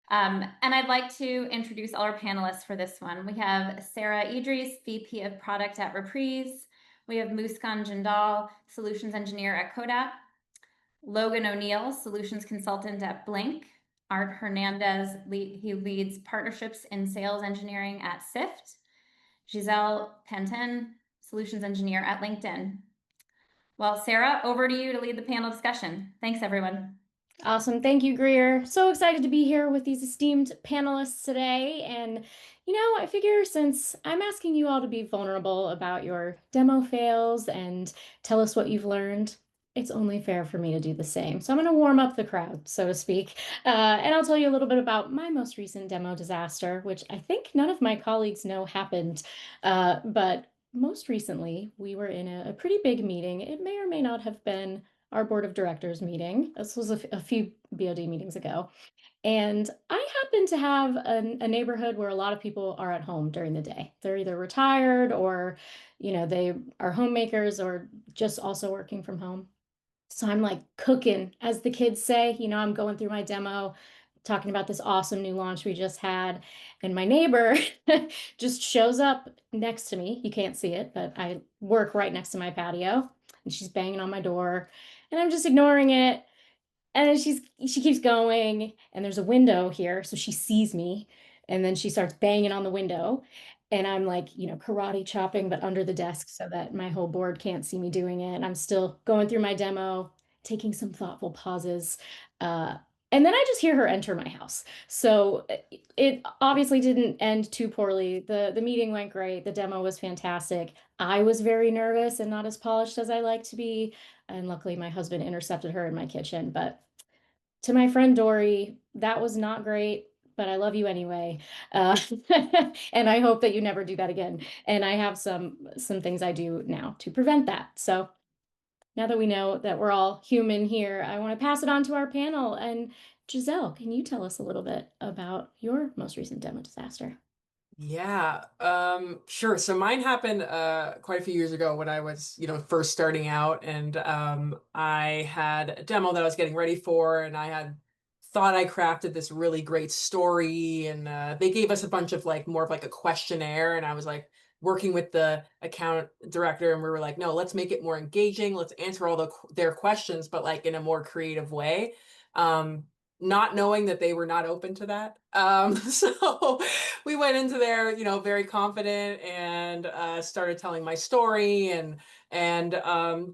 And I'd like to introduce all our panelists for this one. We have Sarah Idris, VP of Product at Reprise. We have Muskan Jindal, Solutions Engineer at Kodak. Logan O'Neill, Solutions Consultant at Blink. Art Hernandez, he leads Partnerships in Sales Engineering at 𝐂𝐓𝐀. Giselle Pantin, Solutions Engineer at LinkedIn. Well, Sarah, over to you to lead the panel discussion. Thanks, everyone. Awesome. Thank you, Greer. So excited to be here with these esteemed panelists today. And, I figure since I'm asking you all to be vulnerable about your demo fails and tell us what you've learned, it's only fair for me to do the same. So I'm going to warm up the crowd, so to speak. And I'll tell you a little bit about my most recent demo disaster, which I think none of my colleagues know happened. But most recently, we were in a pretty big meeting. It may or may not have been our board of directors meeting. This was a few BOD meetings ago. And I happen to have a neighborhood where a lot of people are at home during the day. They're either retired or, they are homemakers or just also working from home. So I'm like cooking, as the kids say. I'm going through my demo, talking about this awesome new launch we just had. And my neighbor just shows up next to me. You can't see it, but I work right next to my patio. And she's banging on my door. And I'm just ignoring it. And she keeps going. And there's a window here. So she sees me. And then she starts banging on the window. And I'm like, karate chopping, but under the desk so that my whole board can't see me doing it. And I'm still going through my demo, taking some thoughtful pauses. And then I just hear her enter my house. So it obviously didn't end too poorly. The meeting went great. The demo was fantastic. I was very nervous and not as polished as I like to be. And luckily, my husband intercepted her in my kitchen. But to my friend Dory, that was not great, but I love you anyway. Uh, and I hope that you never do that again. And I have some things I do now to prevent that. So now that we know that we're all human here, I want to pass it on to our panel. And Giselle, can you tell us a little bit about your most recent demo disaster? Yeah, sure. So mine happened quite a few years ago when I was, first starting out, and I had a demo that I was getting ready for, and I had thought I crafted this really great story, and they gave us a bunch of more of a questionnaire, and I was like working with the account director, and we were like, no, let's make it more engaging. Let's answer all their questions, but in a more creative way. Not knowing that they were not open to that. So we went into there, very confident and started telling my story and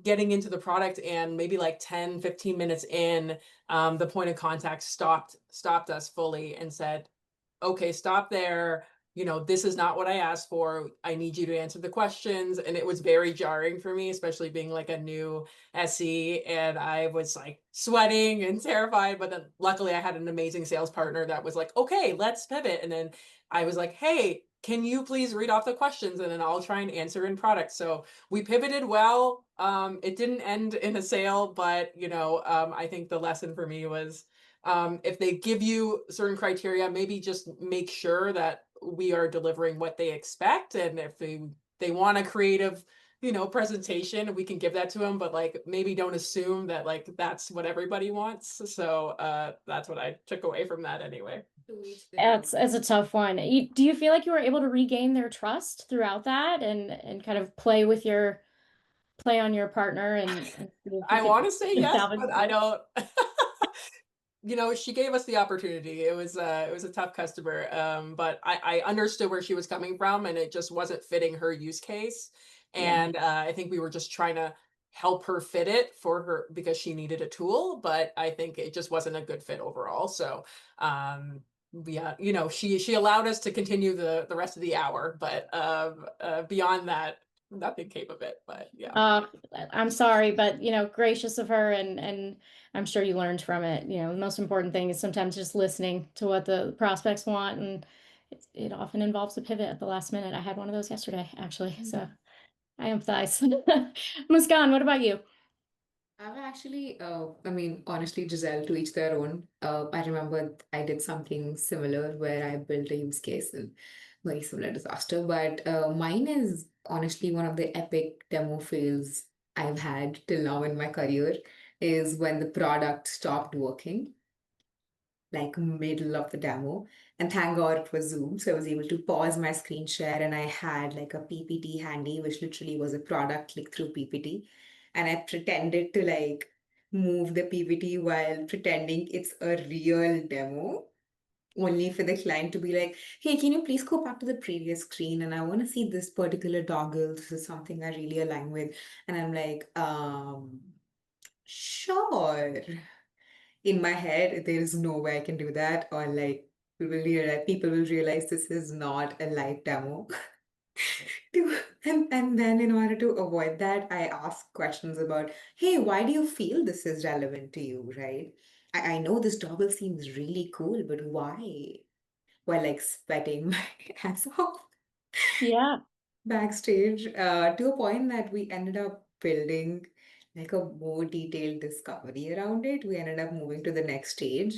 getting into the product. And maybe 10, 15 minutes in, the point of contact stopped us fully and said, okay, stop there. This is not what I asked for. I need you to answer the questions. And it was very jarring for me, especially being a new SE. And I was sweating and terrified. But then luckily I had an amazing sales partner that was like, okay, let's pivot. And then I was like, hey, can you please read off the questions and then I'll try and answer in product. So we pivoted well. It didn't end in a sale, but I think the lesson for me was if they give you certain criteria, maybe just make sure that we are delivering what they expect. And if they want a creative, presentation, we can give that to them, but maybe don't assume that that's what everybody wants. So that's what I took away from that anyway. It's a tough one. Do you feel like you were able to regain their trust throughout that and kind of play on your partner and see if you I want to say could yes, salvage but I it? don't. She gave us the opportunity. It was a tough customer, but I understood where she was coming from, and it just wasn't fitting her use case. Yeah. And I think we were just trying to help her fit it for her because she needed a tool, but I think it just wasn't a good fit overall. So yeah, she allowed us to continue the rest of the hour, but beyond that, nothing came of it. But yeah. I'm sorry, but gracious of her, and I'm sure you learned from it. The most important thing is sometimes just listening to what the prospects want, and it often involves a pivot at the last minute. I had one of those yesterday, actually, so I empathize. Muskan, what about you? I've actually, honestly, Giselle, to each their own. I remember I did something similar where I built a use case and very similar disaster. But mine is honestly one of the epic demo fails I've had till now in my career is when the product stopped working. like middle of the demo. And thank God it was Zoom. So I was able to pause my screen share and I had like a PPT handy, which literally was a product click through PPT. And I pretended to like move the PPT while pretending it's a real demo, only for the client to be like, hey, can you please go back to the previous screen? And I want to see this particular toggle. This is something I really align with. And I'm like, sure. In my head, there is no way I can do that, or like people will realize this is not a live demo. And then in order to avoid that, I ask questions about, hey, why do you feel this is relevant to you, right? I know this toggle seems really cool, but why? While like sweating my ass off Yeah. backstage, to a point that we ended up building like a more detailed discovery around it. We ended up moving to the next stage.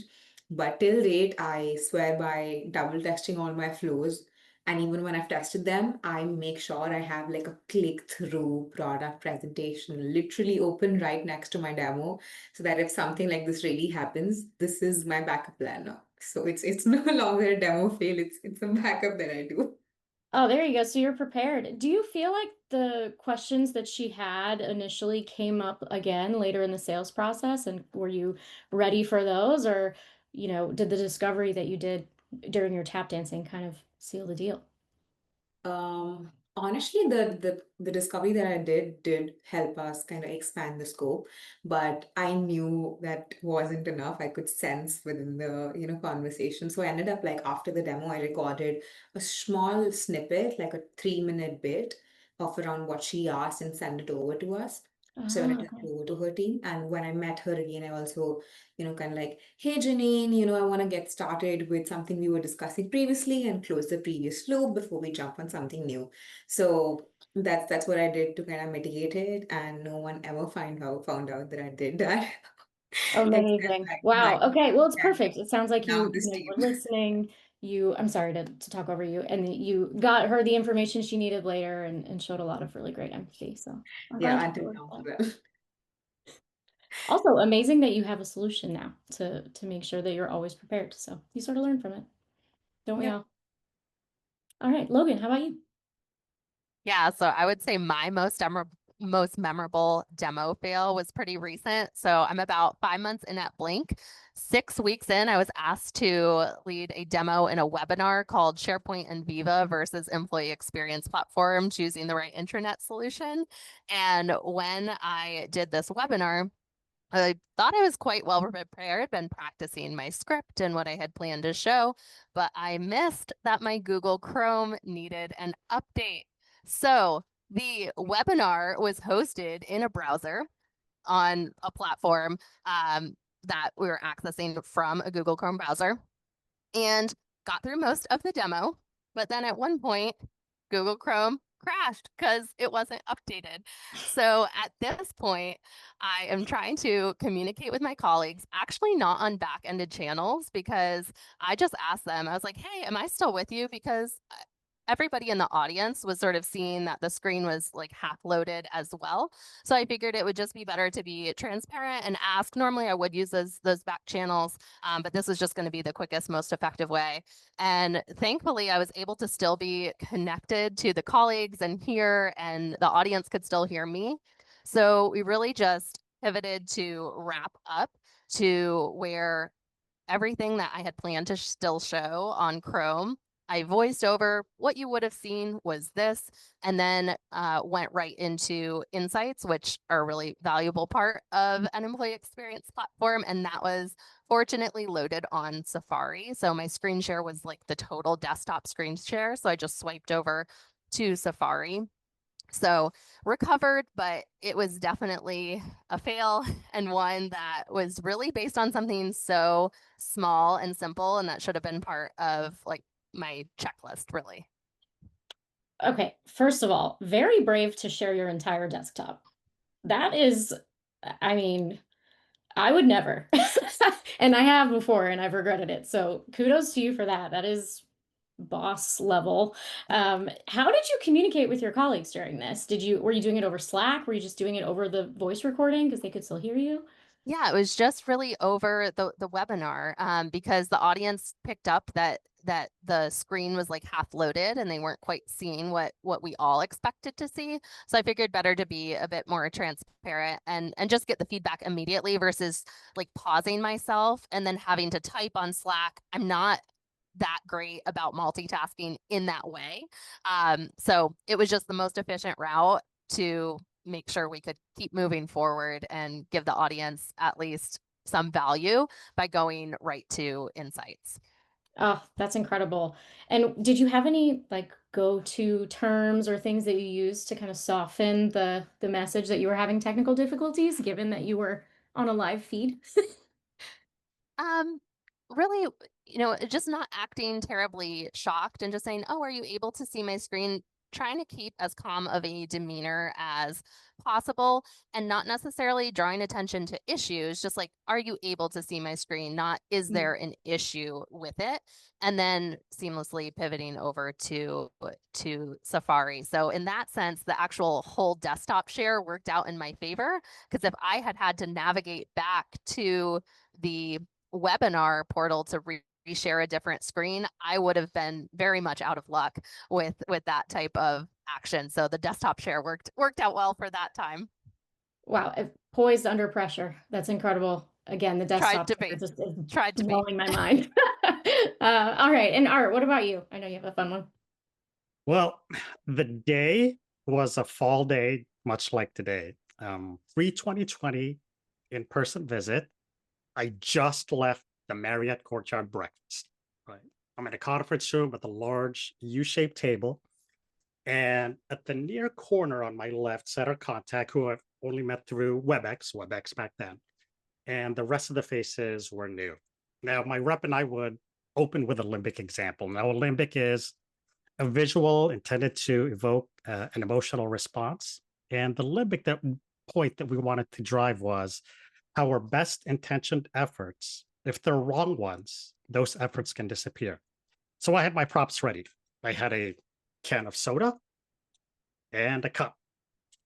But till date, I swear by double testing all my flows. And even when I've tested them, I make sure I have like a click-through product presentation literally open right next to my demo, so that if something like this really happens, this is my backup plan now. So it's no longer a demo fail, it's a backup that I do. Oh, there you go. So you're prepared. Do you feel like the questions that she had initially came up again later in the sales process? And were you ready for those? Or, did the discovery that you did during your tap dancing kind of seal the deal? Honestly, the discovery that I did help us kind of expand the scope, but I knew that wasn't enough. I could sense within the, conversation. So I ended up like after the demo, I recorded a small snippet, like a 3-minute bit of around what she asked and sent it over to us. So when I sent it over to her team, and when I met her again, I also, kind of like, hey, Janine, I want to get started with something we were discussing previously and close the previous loop before we jump on something new. So that's what I did to kind of mitigate it, and no one ever found out that I did that. Except Amazing. like Wow. Okay. Well, it's and perfect. It sounds like now you, this you team. were listening. I'm sorry to talk over you, and you got her the information she needed later and showed a lot of really great empathy. So I'm glad Yeah, you until worked now that. for them. Also, amazing that you have a solution now to make sure that you're always prepared. So you sort of learn from it, don't we Yeah. all? All right, Logan, how about you? Yeah, so I would say my most memorable demo fail was pretty recent. So I'm about 5 months in at Blink. 6 weeks in, I was asked to lead a demo in a webinar called SharePoint and Viva versus Employee Experience Platform, choosing the right intranet solution. And when I did this webinar, I thought I was quite well prepared, been practicing my script and what I had planned to show, but I missed that my Google Chrome needed an update. So the webinar was hosted in a browser on a platform that we were accessing from a Google Chrome browser, and got through most of the demo. But then at one point, Google Chrome crashed because it wasn't updated. So at this point, I am trying to communicate with my colleagues, actually not on back-ended channels, because I just asked them, I was like, hey, am I still with you? Because everybody in the audience was sort of seeing that the screen was like half loaded as well. So I figured it would just be better to be transparent and ask. Normally I would use those back channels, but this was just going to be the quickest, most effective way. And thankfully I was able to still be connected to the colleagues and hear, and the audience could still hear me. So we really just pivoted to wrap up to where everything that I had planned to still show on Chrome, I voiced over what you would have seen was this, and then went right into insights, which are a really valuable part of an employee experience platform. And that was fortunately loaded on Safari. So my screen share was like the total desktop screen share. So I just swiped over to Safari. So recovered, but it was definitely a fail, and one that was really based on something so small and simple, and that should have been part of like my checklist, really. Okay, first of all, very brave to share your entire desktop. That is, I mean, I would never. And I have before and I've regretted it. So kudos to you for that. That is boss level. How did you communicate with your colleagues during this? Were you doing it over Slack? Were you just doing it over the voice recording because they could still hear you? Yeah, it was just really over the webinar because the audience picked up that the screen was like half loaded and they weren't quite seeing what we all expected to see. So I figured better to be a bit more transparent and just get the feedback immediately versus like pausing myself and then having to type on Slack. I'm not that great about multitasking in that way. So it was just the most efficient route to make sure we could keep moving forward and give the audience at least some value by going right to insights. Oh, that's incredible. And did you have any like go-to terms or things that you used to kind of soften the message that you were having technical difficulties, given that you were on a live feed? Um, really, just not acting terribly shocked and just saying, "Oh, are you able to see my screen?" Trying to keep as calm of a demeanor as possible and not necessarily drawing attention to issues, just like, "Are you able to see my screen?" Not, "Is there an issue with it?" And then seamlessly pivoting over to Safari. So in that sense, the actual whole desktop share worked out in my favor because if I had to navigate back to the webinar portal to reshare a different screen, I would have been very much out of luck with that type of action. So the desktop share worked out well for that time. Wow, poised under pressure. That's incredible. Again, the desktop just is blowing my mind. All right, and Art, what about you? I know you have a fun one. Well, the day was a fall day, much like today. Pre-2020 in-person visit. I just left the Marriott Courtyard breakfast. Right. I'm in a conference room with a large U-shaped table. And at the near corner on my left sat our contact, who I've only met through WebEx back then. And the rest of the faces were new. Now, my rep and I would open with a limbic example. Now, a limbic is a visual intended to evoke an emotional response. And the limbic point that we wanted to drive was our best intentioned efforts, if they're wrong ones, those efforts can disappear. So I had my props ready. I had a can of soda and a cup.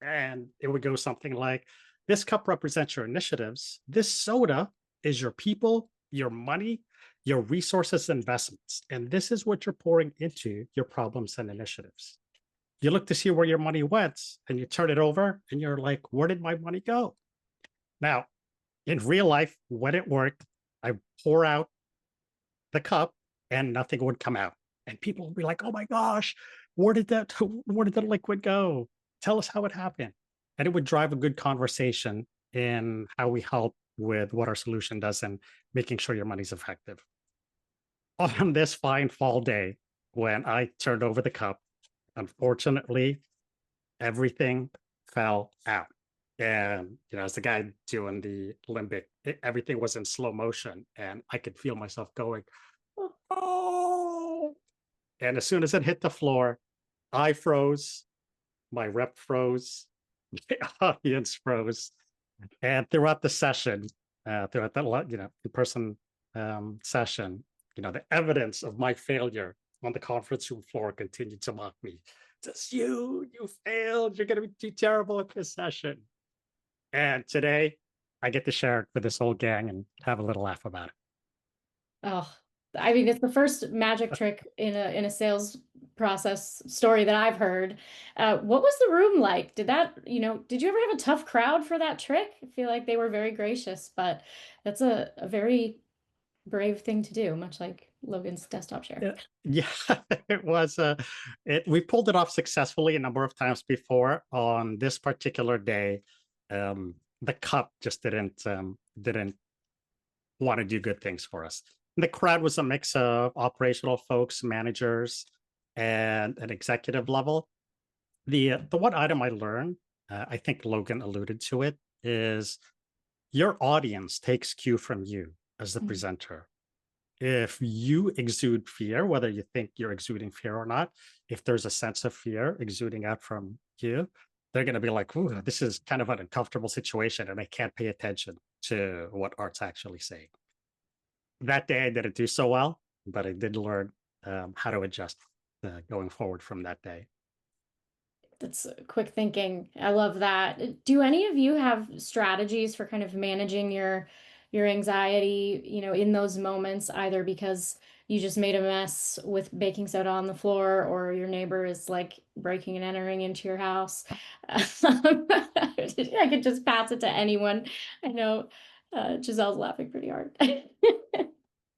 And it would go something like, this cup represents your initiatives. This soda is your people, your money, your resources, investments. And this is what you're pouring into your problems and initiatives. You look to see where your money went and you turn it over and you're like, where did my money go? Now, in real life, when it worked, I pour out the cup and nothing would come out. And people would be like, oh my gosh, where did the liquid go? Tell us how it happened. And it would drive a good conversation in how we help with what our solution does and making sure your money's effective. On this fine fall day, when I turned over the cup, unfortunately, everything fell out. And, as the guy doing the limbic, everything was in slow motion and I could feel myself going, oh. And as soon as it hit the floor, I froze, my rep froze, the audience froze. And throughout the session, throughout the in-person session, the evidence of my failure on the conference room floor continued to mock me. Just you failed. You're going to be too terrible at this session. And today, I get to share it with this whole gang and have a little laugh about it. Oh, I mean, it's the first magic trick in a sales process story that I've heard. What was the room like? Did you ever have a tough crowd for that trick? I feel like they were very gracious, but that's a very brave thing to do, much like Logan's desktop share. Yeah, it was. We pulled it off successfully a number of times before. On this particular day, the cup just didn't want to do good things for us. And the crowd was a mix of operational folks, managers, and an executive level. The one item I learned, I think Logan alluded to it, is your audience takes cue from you as the presenter. If you exude fear, whether you think you're exuding fear or not, if there's a sense of fear exuding out from you, they're going to be like, ooh, this is kind of an uncomfortable situation and I can't pay attention to what Art's actually saying. That day I didn't do so well, but I did learn how to adjust going forward from that day. That's quick thinking. I love that. Do any of you have strategies for kind of managing your anxiety, in those moments, either because you just made a mess with baking soda on the floor or your neighbor is like breaking and entering into your house? I could just pass it to anyone. I know Gisele's laughing pretty hard.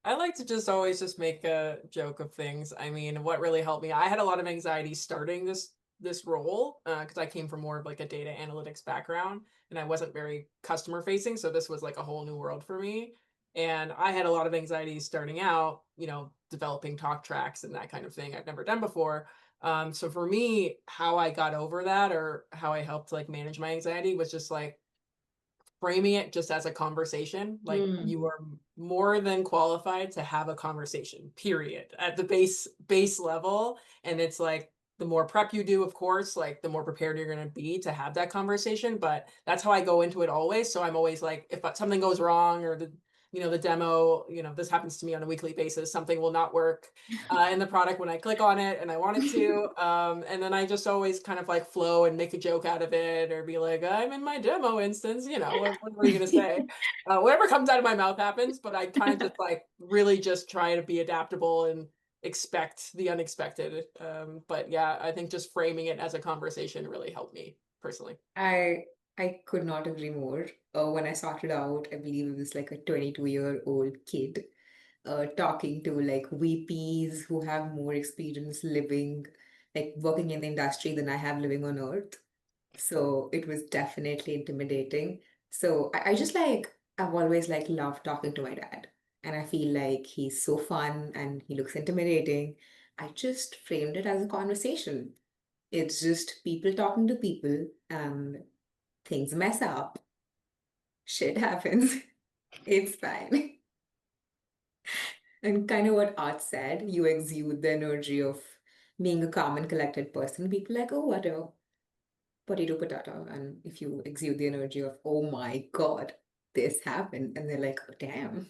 I like to just always just make a joke of things. I mean, what really helped me, I had a lot of anxiety starting this role because I came from more of like a data analytics background and I wasn't very customer facing. So this was like a whole new world for me. And I had a lot of anxiety starting out, developing talk tracks and that kind of thing I've never done before. So for me, how I got over that or how I helped like manage my anxiety was just like framing it just as a conversation. Like you are more than qualified to have a conversation, period, at the base level. And it's like the more prep you do, of course, like the more prepared you're going to be to have that conversation. But that's how I go into it always. So I'm always like, if something goes wrong or the demo, this happens to me on a weekly basis, something will not work in the product when I click on it and I want it to. And then I just always kind of like flow and make a joke out of it or be like, I'm in my demo instance, what are you going to say? Whatever comes out of my mouth happens, but I kind of just like really just try to be adaptable and expect the unexpected. But yeah, I think just framing it as a conversation really helped me personally. I could not agree more. When I started out, I believe it was like a 22-year-old kid talking to like VPs who have more experience living, like working in the industry than I have living on Earth. So it was definitely intimidating. So I just like, I've always like loved talking to my dad. And I feel like he's so fun and he looks intimidating. I just framed it as a conversation. It's just people talking to people and things mess up. Shit happens. It's fine. And kind of what Art said, you exude the energy of being a calm and collected person. People like, oh, whatever, potato, potato. And if you exude the energy of, oh my God, this happened. And they're like, oh, damn,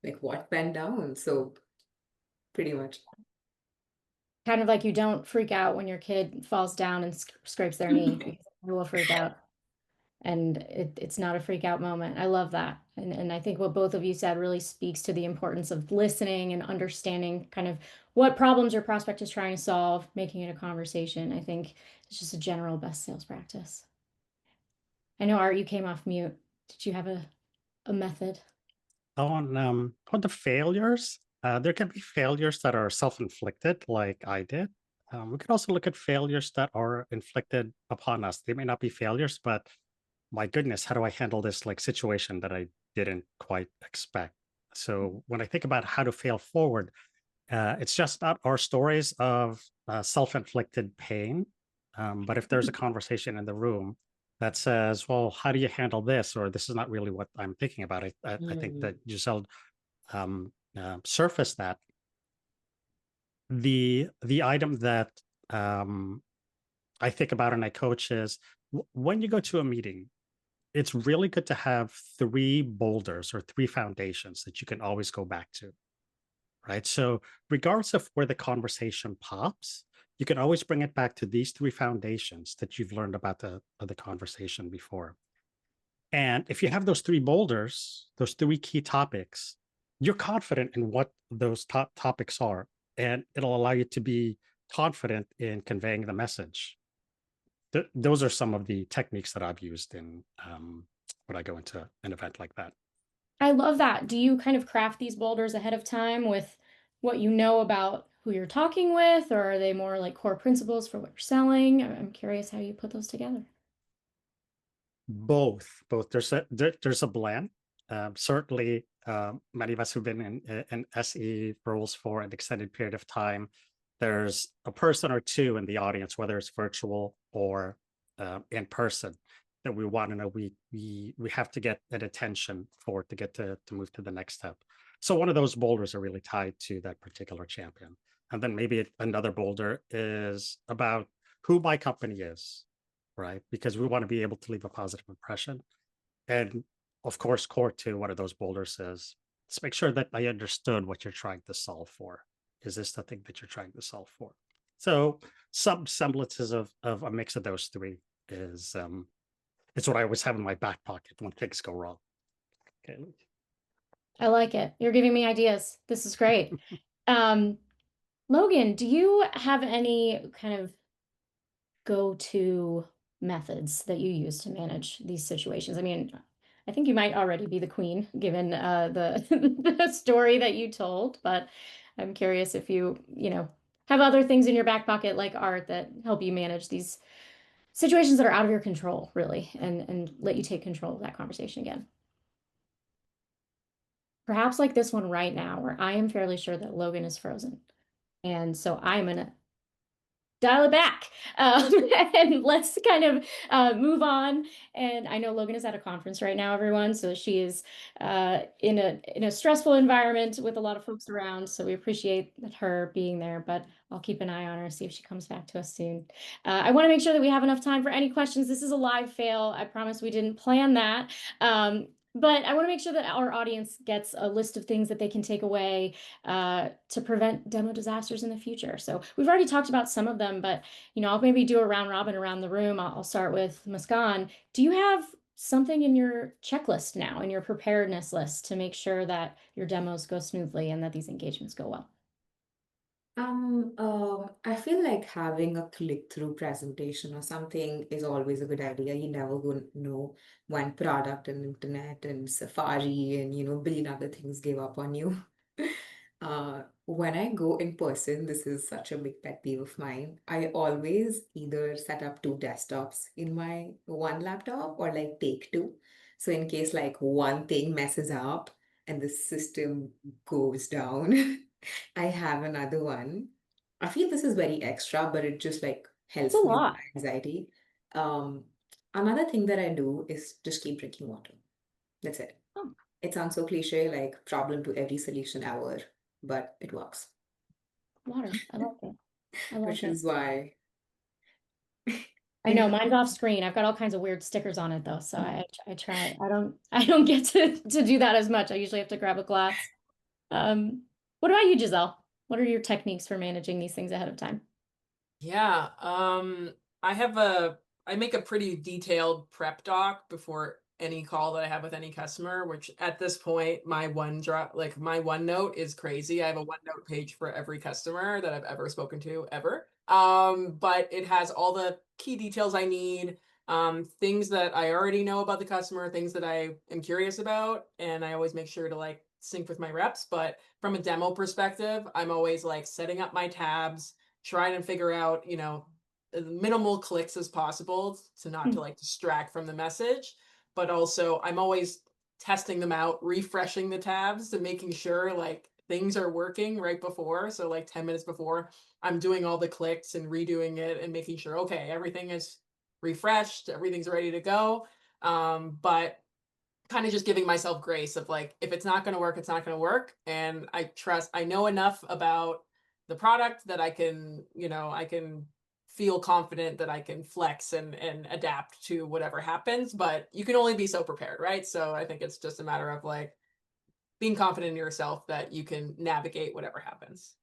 like what went down? So pretty much. Kind of like you don't freak out when your kid falls down and scrapes their knee. Because I will freak out. And it's not a freak out moment. I love that. And I think what both of you said really speaks to the importance of listening and understanding kind of what problems your prospect is trying to solve, making it a conversation. I think it's just a general best sales practice. I know, Art, you came off mute. Did you have a method? On the failures, there can be failures that are self-inflicted, like I did. We could also look at failures that are inflicted upon us. They may not be failures, but my goodness, how do I handle this like situation that I didn't quite expect? So when I think about how to fail forward, it's just not our stories of self-inflicted pain. But if there's a conversation in the room that says, well, how do you handle this? Or this is not really what I'm thinking about. I think that Giselle surfaced that. The item that I think about and I coach is when you go to a meeting, it's really good to have three boulders or three foundations that you can always go back to, right? So regardless of where the conversation pops, you can always bring it back to these three foundations that you've learned about the conversation before. And if you have those three boulders, those three key topics, you're confident in what those top topics are, and it'll allow you to be confident in conveying the message. Those are some of the techniques that I've used in when I go into an event like that. I love that. Do you kind of craft these boulders ahead of time with what you know about who you're talking with, or are they more like core principles for what you're selling? I'm curious how you put those together. Both. There's a blend. Certainly, many of us who've been in SE roles for an extended period of time, there's a person or two in the audience, whether it's virtual or in person, that we want to know we have to get an attention for to get to move to the next step. So one of those boulders are really tied to that particular champion. And then maybe another boulder is about who my company is, right? Because we want to be able to leave a positive impression. And of course, core to one of those boulders is let's make sure that I understood what you're trying to solve for. Is this the thing that you're trying to solve for? So some semblances of a mix of those three is it's what I always have in my back pocket when things go wrong. Okay. I like it. You're giving me ideas. This is great. Logan, do you have any kind of go-to methods that you use to manage these situations? I mean, I think you might already be the queen given the the story that you told, but I'm curious if you have other things in your back pocket like art that help you manage these situations that are out of your control, really, and let you take control of that conversation again. Perhaps like this one right now, where I am fairly sure that Logan is frozen. And so I'm gonna dial it back. And let's kind of move on. And I know Logan is at a conference right now, everyone. So she is in a stressful environment with a lot of folks around. So we appreciate her being there, but I'll keep an eye on her, see if she comes back to us soon. I want to make sure that we have enough time for any questions. This is a live fail. I promise we didn't plan that. But I want to make sure that our audience gets a list of things that they can take away to prevent demo disasters in the future. So we've already talked about some of them, but I'll maybe do a round robin around the room. I'll start with Muskan. Do you have something in your checklist now, in your preparedness list, to make sure that your demos go smoothly and that these engagements go well? I feel like having a click-through presentation or something is always a good idea. You never go know when product and internet and Safari and a billion other things give up on you. When I go in person, this is such a big pet peeve of mine. I always either set up two desktops in my one laptop or like take two. So in case like one thing messes up and the system goes down, I have another one. I feel this is very extra, but it just like helps It's a me with lot. my anxiety. Another thing that I do is just keep drinking water. That's it. Oh. It sounds so cliche, like problem to every solution ever, but it works. Water. I like it. I like Which it. is why I know mine's off screen. I've got all kinds of weird stickers on it though, so I try. I don't get to do that as much. I usually have to grab a glass. What about you, Giselle? What are your techniques for managing these things ahead of time? Yeah, I make a pretty detailed prep doc before any call that I have with any customer, which at this point, my OneNote is crazy. I have a OneNote page for every customer that I've ever spoken to ever. But it has all the key details I need, things that I already know about the customer, things that I am curious about, and I always make sure to like sync with my reps. But from a demo perspective, I'm always like setting up my tabs, trying to figure out, minimal clicks as possible to not to like distract from the message. But also I'm always testing them out, refreshing the tabs and making sure like things are working right before. So like 10 minutes before, I'm doing all the clicks and redoing it and making sure, okay, everything is refreshed, everything's ready to go. But kind of just giving myself grace of like, if it's not going to work, it's not going to work. And I know enough about the product that I can feel confident that I can flex and adapt to whatever happens, but you can only be so prepared, right? So I think it's just a matter of like being confident in yourself that you can navigate whatever happens.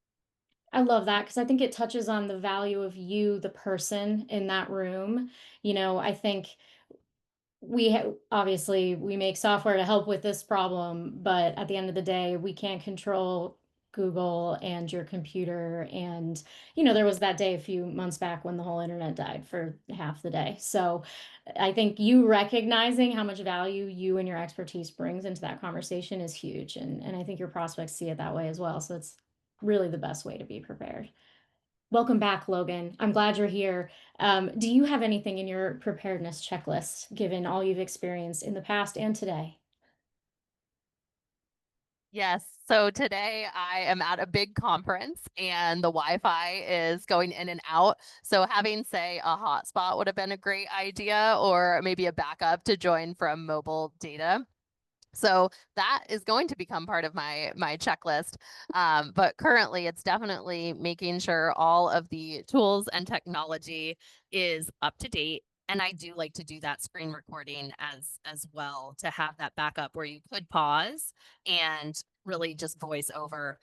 I love that because I think it touches on the value of you, the person in that room. I think obviously we make software to help with this problem, but at the end of the day, we can't control Google and your computer. And, there was that day a few months back when the whole internet died for half the day. So I think you recognizing how much value you and your expertise brings into that conversation is huge. And I think your prospects see it that way as well. So it's really the best way to be prepared. Welcome back, Logan. I'm glad you're here. Do you have anything in your preparedness checklist, given all you've experienced in the past and today? Yes. So today I am at a big conference and the Wi-Fi is going in and out. So having, say, a hotspot would have been a great idea, or maybe a backup to join from mobile data. So that is going to become part of my checklist. But currently it's definitely making sure all of the tools and technology is up to date. And I do like to do that screen recording as well, to have that backup where you could pause and really just voice over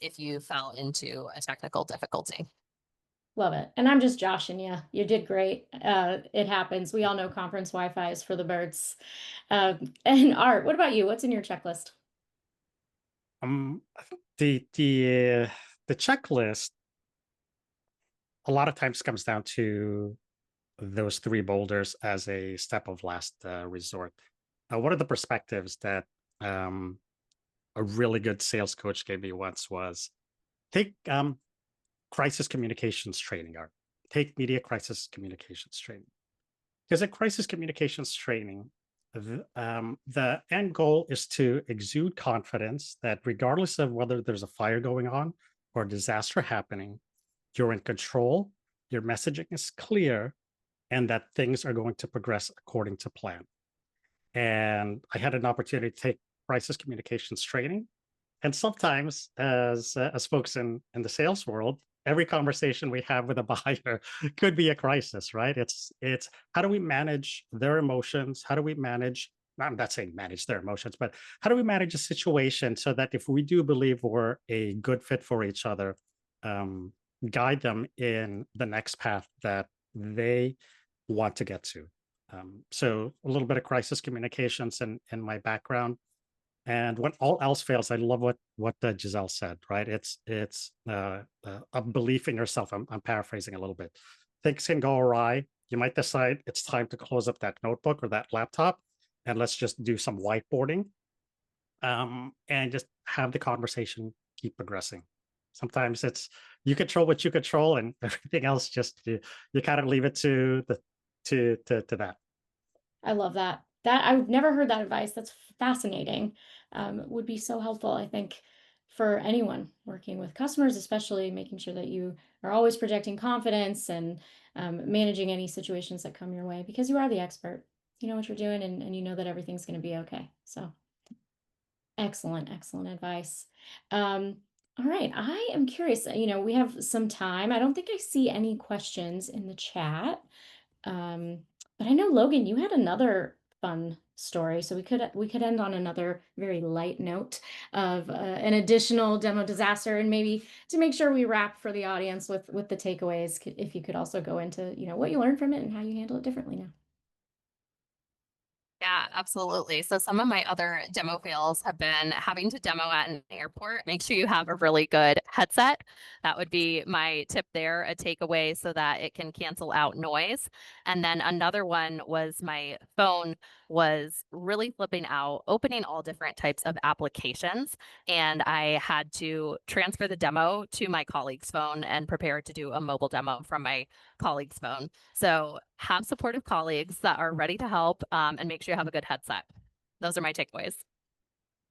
if you fell into a technical difficulty. Love it. And I'm just joshing you. You did great. It happens. We all know conference Wi-Fi is for the birds. And Art, what about you? What's in your checklist? I think the checklist a lot of times comes down to those three boulders as a step of last resort. One of the perspectives that a really good sales coach gave me once was take crisis communications training, or take media crisis communications training. Because at crisis communications training, the end goal is to exude confidence that regardless of whether there's a fire going on or a disaster happening, you're in control, your messaging is clear, and that things are going to progress according to plan. And I had an opportunity to take crisis communications training. And sometimes, as folks in the sales world, every conversation we have with a buyer could be a crisis, right? It's how do we manage their emotions? How do we manage? I'm not saying manage their emotions, but how do we manage a situation so that if we do believe we're a good fit for each other, guide them in the next path that they want to get to. So a little bit of crisis communications in my background. And when all else fails, I love what Giselle said, right? It's a belief in yourself. I'm paraphrasing a little bit. Things can go awry. You might decide it's time to close up that notebook or that laptop, and let's just do some whiteboarding, and just have the conversation keep progressing. Sometimes it's you control what you control, and everything else just you kind of leave it to that. I love that. I've never heard that advice. That's fascinating. Would be so helpful, I think, for anyone working with customers, especially making sure that you are always projecting confidence and managing any situations that come your way, because you are the expert. You know what you're doing, and you know that everything's going to be okay. So excellent, excellent advice. All right, I am curious. We have some time. I don't think I see any questions in the chat. But I know, Logan, you had another fun story, so we could end on another very light note of an additional demo disaster, and maybe to make sure we wrap for the audience with the takeaways, if you could also go into what you learned from it and how you handle it differently now. Yeah, absolutely. So some of my other demo fails have been having to demo at an airport. Make sure you have a really good headset. That would be my tip there, a takeaway so that it can cancel out noise. And then another one was my phone was really flipping out, opening all different types of applications. And I had to transfer the demo to my colleague's phone and prepare to do a mobile demo from my colleague's phone. So have supportive colleagues that are ready to help, and make sure you have a good headset. Those are my takeaways.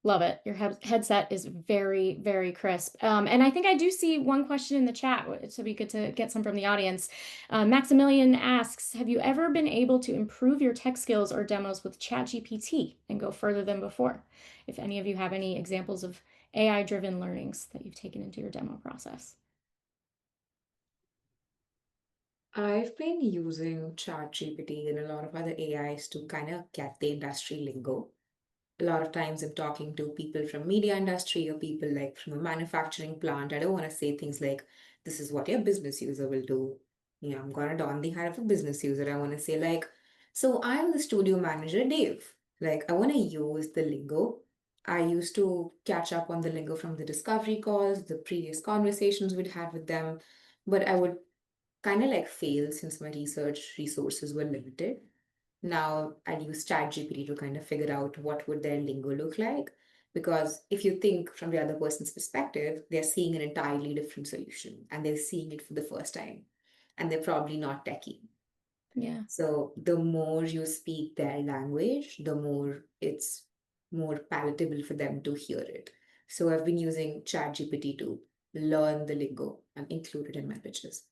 Love it. Your headset is very, very crisp. And I think I do see one question in the chat, so we get to get some from the audience. Maximilian asks, have you ever been able to improve your tech skills or demos with ChatGPT and go further than before? If any of you have any examples of AI-driven learnings that you've taken into your demo process. I've been using ChatGPT and a lot of other AIs to kind of get the industry lingo. A lot of times I'm talking to people from media industry or people like from a manufacturing plant. I don't want to say things like, this is what your business user will do. I'm going to don the hat of a business user. I want to say like, so I'm the studio manager, Dave. Like, I want to use the lingo. I used to catch up on the lingo from the discovery calls, the previous conversations we'd had with them, but I would kind of like fail since my research resources were limited. Now I'll use ChatGPT to kind of figure out what would their lingo look like. Because if you think from the other person's perspective, they're seeing an entirely different solution and they're seeing it for the first time. And they're probably not techie. Yeah. So the more you speak their language, the more it's more palatable for them to hear it. So I've been using ChatGPT to learn the lingo and include it in my pitches.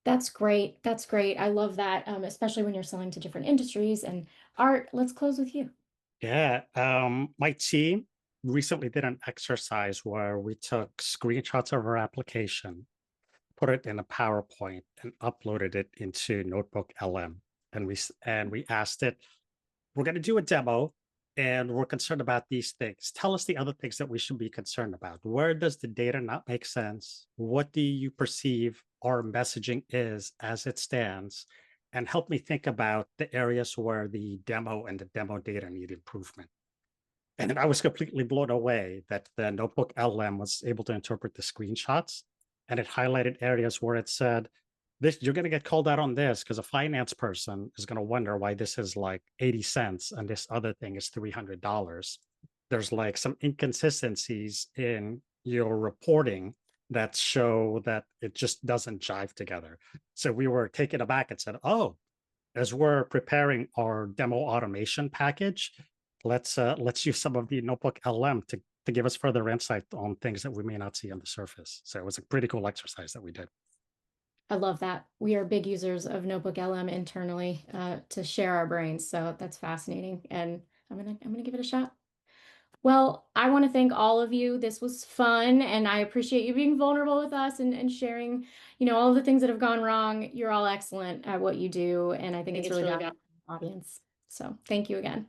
That's great. That's great. I love that, especially when you're selling to different industries. And Art, let's close with you. Yeah, my team recently did an exercise where we took screenshots of our application, put it in a PowerPoint, and uploaded it into Notebook LM. And we asked it, we're going to do a demo, and we're concerned about these things. Tell us the other things that we should be concerned about. Where does the data not make sense? What do you perceive our messaging is as it stands and helped me think about the areas where the demo and the demo data need improvement. And I was completely blown away that the Notebook LM was able to interpret the screenshots, and it highlighted areas where it said, this, you're going to get called out on this because a finance person is going to wonder why this is like 80 cents and this other thing is $300. There's like some inconsistencies in your reporting that show that it just doesn't jive together. So we were taken aback and said, oh, as we're preparing our demo automation package, let's use some of the Notebook LM to give us further insight on things that we may not see on the surface. So it was a pretty cool exercise that we did. I love that. We are big users of Notebook LM internally to share our brains. So that's fascinating. And I'm gonna give it a shot. Well, I want to thank all of you. This was fun, and I appreciate you being vulnerable with us and sharing, all of the things that have gone wrong. You're all excellent at what you do, and I think it's really valuable to the audience. So thank you again.